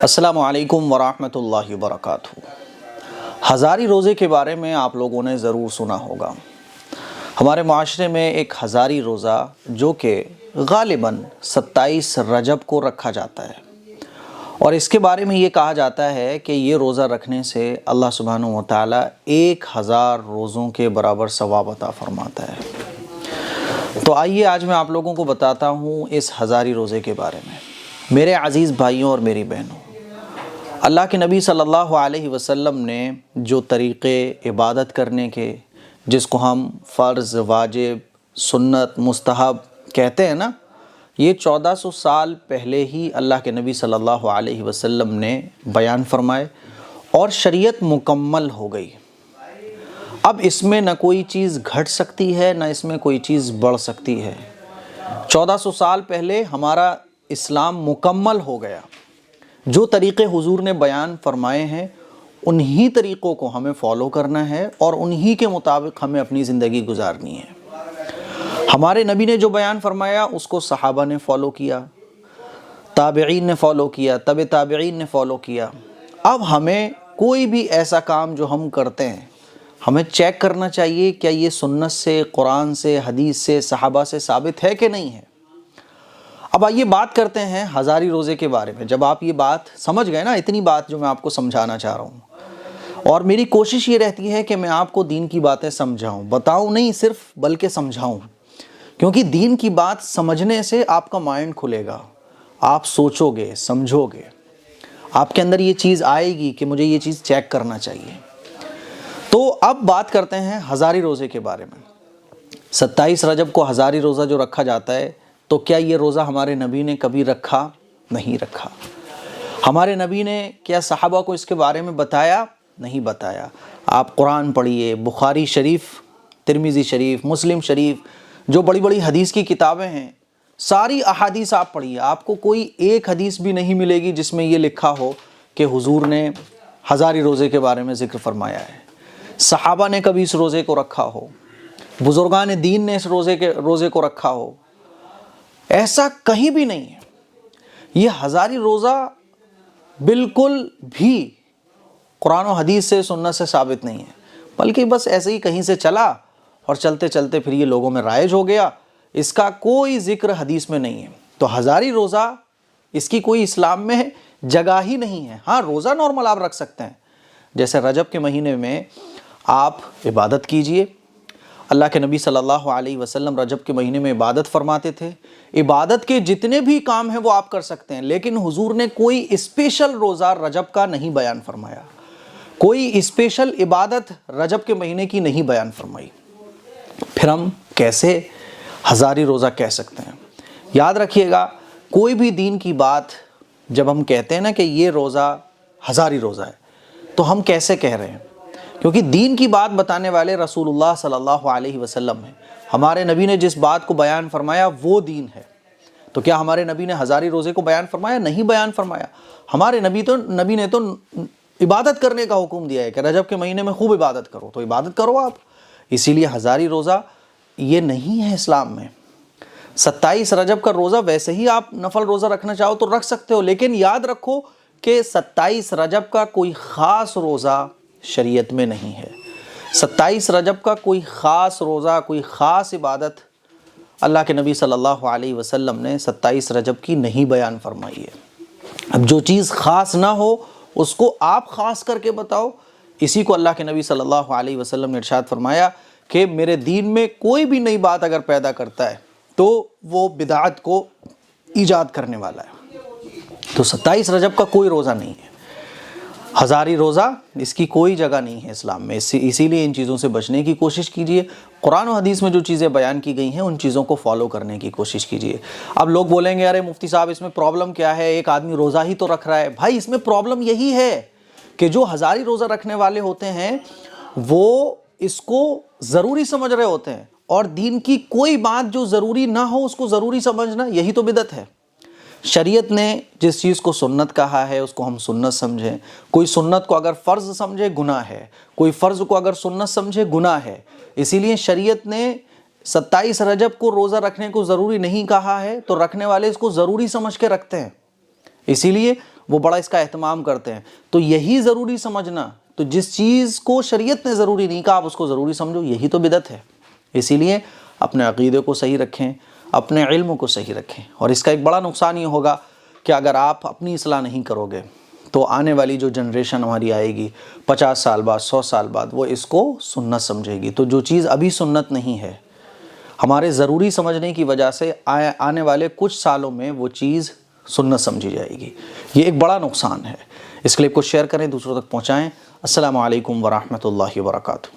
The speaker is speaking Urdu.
السلام علیکم ورحمۃ اللہ وبرکاتہ۔ ہزاری روزے کے بارے میں آپ لوگوں نے ضرور سنا ہوگا۔ ہمارے معاشرے میں ایک ہزاری روزہ جو کہ غالباً 27 رجب کو رکھا جاتا ہے، اور اس کے بارے میں یہ کہا جاتا ہے کہ یہ روزہ رکھنے سے اللہ سبحانہ و تعالی 1000 روزوں کے برابر ثواب عطا فرماتا ہے۔ تو آئیے آج میں آپ لوگوں کو بتاتا ہوں اس ہزاری روزے کے بارے میں۔ میرے عزیز بھائیوں اور میری بہنوں، اللہ کے نبی صلی اللہ علیہ وسلم نے جو طریقے عبادت کرنے کے، جس کو ہم فرض، واجب، سنت، مستحب کہتے ہیں نا، یہ 1400 سال پہلے ہی اللہ کے نبی صلی اللہ علیہ وسلم نے بیان فرمائے اور شریعت مکمل ہو گئی۔ اب اس میں نہ کوئی چیز گھٹ سکتی ہے، نہ اس میں کوئی چیز بڑھ سکتی ہے۔ 1400 سال پہلے ہمارا اسلام مکمل ہو گیا۔ جو طریقے حضور نے بیان فرمائے ہیں انہی طریقوں کو ہمیں فالو کرنا ہے اور انہی کے مطابق ہمیں اپنی زندگی گزارنی ہے۔ ہمارے نبی نے جو بیان فرمایا اس کو صحابہ نے فالو کیا، تابعین نے فالو کیا، تبع تابعین نے فالو کیا۔ اب ہمیں کوئی بھی ایسا کام جو ہم کرتے ہیں، ہمیں چیک کرنا چاہیے کیا یہ سنت سے، قرآن سے، حدیث سے، صحابہ سے ثابت ہے کہ نہیں ہے۔ اب آئیے بات کرتے ہیں ہزاری روزے کے بارے میں۔ جب آپ یہ بات سمجھ گئے نا، اتنی بات جو میں آپ کو سمجھانا چاہ رہا ہوں، اور میری کوشش یہ رہتی ہے کہ میں آپ کو دین کی باتیں سمجھاؤں، بتاؤں نہیں صرف، بلکہ سمجھاؤں، کیونکہ دین کی بات سمجھنے سے آپ کا مائنڈ کھلے گا، آپ سوچو گے، سمجھو گے، آپ کے اندر یہ چیز آئے گی کہ مجھے یہ چیز چیک کرنا چاہیے۔ تو اب بات کرتے ہیں ہزاری روزے کے بارے میں۔ 27 رجب کو ہزاری روزہ جو رکھا جاتا ہے، تو کیا یہ روزہ ہمارے نبی نے کبھی رکھا؟ نہیں رکھا۔ ہمارے نبی نے کیا صحابہ کو اس کے بارے میں بتایا؟ نہیں بتایا۔ آپ قرآن پڑھیے، بخاری شریف، ترمذی شریف، مسلم شریف، جو بڑی بڑی حدیث کی کتابیں ہیں، ساری احادیث آپ پڑھیے، آپ کو کوئی ایک حدیث بھی نہیں ملے گی جس میں یہ لکھا ہو کہ حضور نے ہزاری روزے کے بارے میں ذکر فرمایا ہے، صحابہ نے کبھی اس روزے کو رکھا ہو، بزرگان دین نے اس روزے کو رکھا ہو، ایسا کہیں بھی نہیں ہے۔ یہ ہزاری روزہ بالکل بھی قرآن و حدیث سے، سنت سے ثابت نہیں ہے، بلکہ بس ایسے ہی کہیں سے چلا اور چلتے چلتے پھر یہ لوگوں میں رائج ہو گیا۔ اس کا کوئی ذکر حدیث میں نہیں ہے۔ تو ہزاری روزہ، اس کی کوئی اسلام میں جگہ ہی نہیں ہے۔ ہاں، روزہ نارمل آپ رکھ سکتے ہیں، جیسے رجب کے مہینے میں آپ عبادت کیجئے۔ اللہ کے نبی صلی اللہ علیہ وسلم رجب کے مہینے میں عبادت فرماتے تھے۔ عبادت کے جتنے بھی کام ہیں وہ آپ کر سکتے ہیں، لیکن حضور نے کوئی اسپیشل روزہ رجب کا نہیں بیان فرمایا، کوئی اسپیشل عبادت رجب کے مہینے کی نہیں بیان فرمائی۔ پھر ہم کیسے ہزاری روزہ کہہ سکتے ہیں؟ یاد رکھیے گا، کوئی بھی دین کی بات جب ہم کہتے ہیں نا کہ یہ روزہ ہزاری روزہ ہے، تو ہم کیسے کہہ رہے ہیں؟ کیونکہ دین کی بات بتانے والے رسول اللہ صلی اللہ علیہ وسلم ہیں۔ ہمارے نبی نے جس بات کو بیان فرمایا وہ دین ہے۔ تو کیا ہمارے نبی نے ہزاری روزے کو بیان فرمایا؟ نہیں بیان فرمایا۔ ہمارے نبی نے تو عبادت کرنے کا حکم دیا ہے کہ رجب کے مہینے میں خوب عبادت کرو، تو عبادت کرو آپ۔ اسی لیے ہزاری روزہ یہ نہیں ہے اسلام میں۔ 27 رجب کا روزہ ویسے ہی آپ نفل روزہ رکھنا چاہو تو رکھ سکتے ہو، لیکن یاد رکھو کہ 27 رجب کا کوئی خاص روزہ شریعت میں نہیں ہے۔ 27 رجب کا کوئی خاص روزہ، کوئی خاص عبادت اللہ کے نبی صلی اللہ علیہ وسلم نے 27 رجب کی نہیں بیان فرمائی ہے۔ اب جو چیز خاص نہ ہو اس کو آپ خاص کر کے بتاؤ۔ اسی کو اللہ کے نبی صلی اللہ علیہ وسلم نے ارشاد فرمایا کہ میرے دین میں کوئی بھی نئی بات اگر پیدا کرتا ہے تو وہ بدعت کو ایجاد کرنے والا ہے۔ تو 27 رجب کا کوئی روزہ نہیں ہے۔ ہزاری روزہ، اس کی کوئی جگہ نہیں ہے اسلام میں۔ اسی لیے ان چیزوں سے بچنے کی کوشش کیجئے۔ قرآن و حدیث میں جو چیزیں بیان کی گئی ہیں ان چیزوں کو فالو کرنے کی کوشش کیجئے۔ اب لوگ بولیں گے ارے مفتی صاحب اس میں پرابلم کیا ہے، ایک آدمی روزہ ہی تو رکھ رہا ہے۔ بھائی اس میں پرابلم یہی ہے کہ جو ہزاری روزہ رکھنے والے ہوتے ہیں وہ اس کو ضروری سمجھ رہے ہوتے ہیں، اور دین کی کوئی بات جو ضروری نہ ہو اس کو ضروری سمجھنا، یہی تو بدعت ہے۔ شریعت نے جس چیز کو سنت کہا ہے اس کو ہم سنت سمجھیں۔ کوئی سنت کو اگر فرض سمجھے گناہ ہے، کوئی فرض کو اگر سنت سمجھے گناہ ہے۔ اسی لیے شریعت نے 27 رجب کو روزہ رکھنے کو ضروری نہیں کہا ہے، تو رکھنے والے اس کو ضروری سمجھ کے رکھتے ہیں۔ اسی لیے وہ بڑا اس کا اہتمام کرتے ہیں. تو یہی ضروری سمجھنا، تو جس چیز کو شریعت نے ضروری نہیں کہا آپ اس کو ضروری سمجھو، یہی تو بدعت ہے. اسی لیے اپنے عقیدے کو صحیح رکھیں، اپنے علم کو صحیح رکھیں. اور اس کا ایک بڑا نقصان یہ ہوگا کہ اگر آپ اپنی اصلاح نہیں کرو گے تو آنے والی جو جنریشن ہماری آئے گی 50 سال بعد 100 سال بعد وہ اس کو سنت سمجھے گی. تو جو چیز ابھی سنت نہیں ہے ہمارے ضروری سمجھنے کی وجہ سے آنے والے کچھ سالوں میں وہ چیز سنت سمجھی جائے گی. یہ ایک بڑا نقصان ہے. اس کلپ کو شیئر کریں، دوسروں تک پہنچائیں. السلام علیکم ورحمۃ اللہ وبرکاتہ.